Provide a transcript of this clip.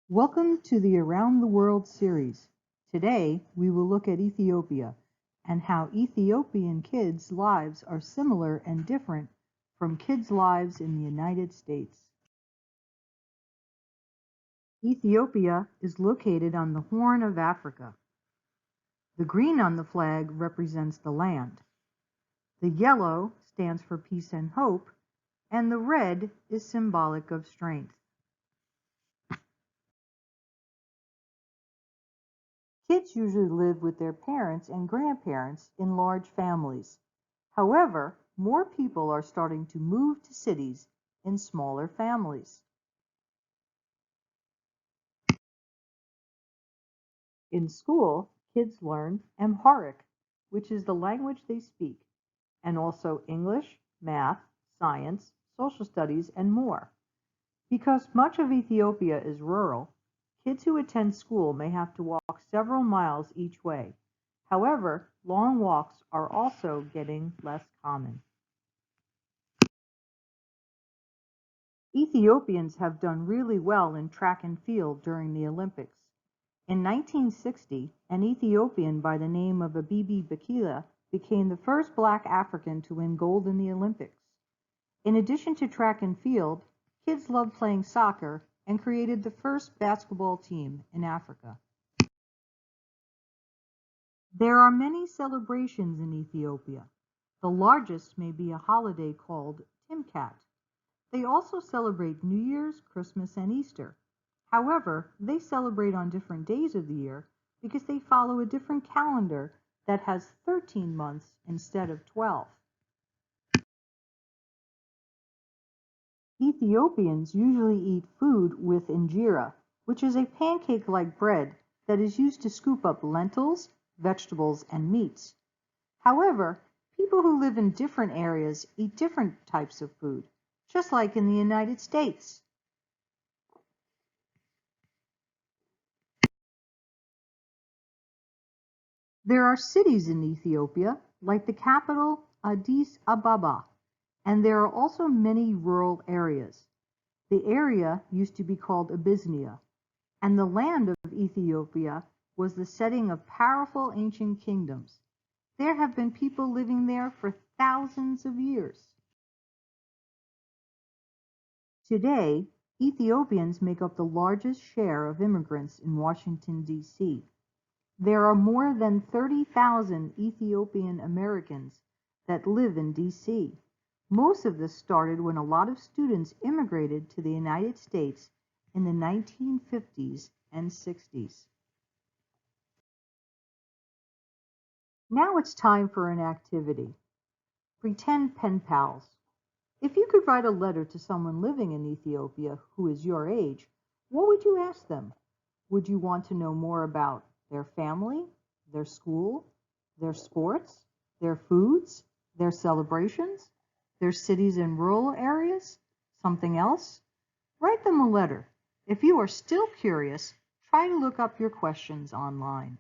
Welcome to the Around the World series. Today, we will look at Ethiopia and how Ethiopian kids' lives are similar and different from kids' lives in the United States. Ethiopia is located on the Horn of Africa. The green on the flag represents the land. The yellow stands for peace and hope, and the red is symbolic of strength. Kids usually live with their parents and grandparents in large families. However, more people are starting to move to cities in smaller families. In school, kids learn Amharic, which is the language they speak, and also English, math, science, social studies, and more. Because much of Ethiopia is rural, kids who attend school may have to walk several miles each way. However, long walks are also getting less common. Ethiopians have done really well in track and field during the Olympics. In 1960, an Ethiopian by the name of Abibi Bikila became the first black African to win gold in the Olympics. In addition to track and field, kids loved playing soccer and created the first basketball team in Africa. There are many celebrations in Ethiopia. The largest may be a holiday called Timkat. They also celebrate New Year's, Christmas, and Easter. However, they celebrate on different days of the year because they follow a different calendar that has 13 months instead of 12. Ethiopians usually eat food with injera, which is a pancake-like bread that is used to scoop up lentils, vegetables, and meats. However, people who live in different areas eat different types of food, just like in the United States. There are cities in Ethiopia, like the capital Addis Ababa, and there are also many rural areas. The area used to be called Abyssinia, and the land of Ethiopia was the setting of powerful ancient kingdoms. There have been people living there for thousands of years. Today, Ethiopians make up the largest share of immigrants in Washington, D.C. There are more than 30,000 Ethiopian Americans that live in D.C. Most of this started when a lot of students immigrated to the United States in the 1950s and 60s. Now it's time for an activity. Pretend pen pals. If you could write a letter to someone living in Ethiopia who is your age, what would you ask them? Would you want to know more about their family, their school, their sports, their foods, their celebrations, their cities and rural areas, something else? Write them a letter. If you are still curious, try to look up your questions online.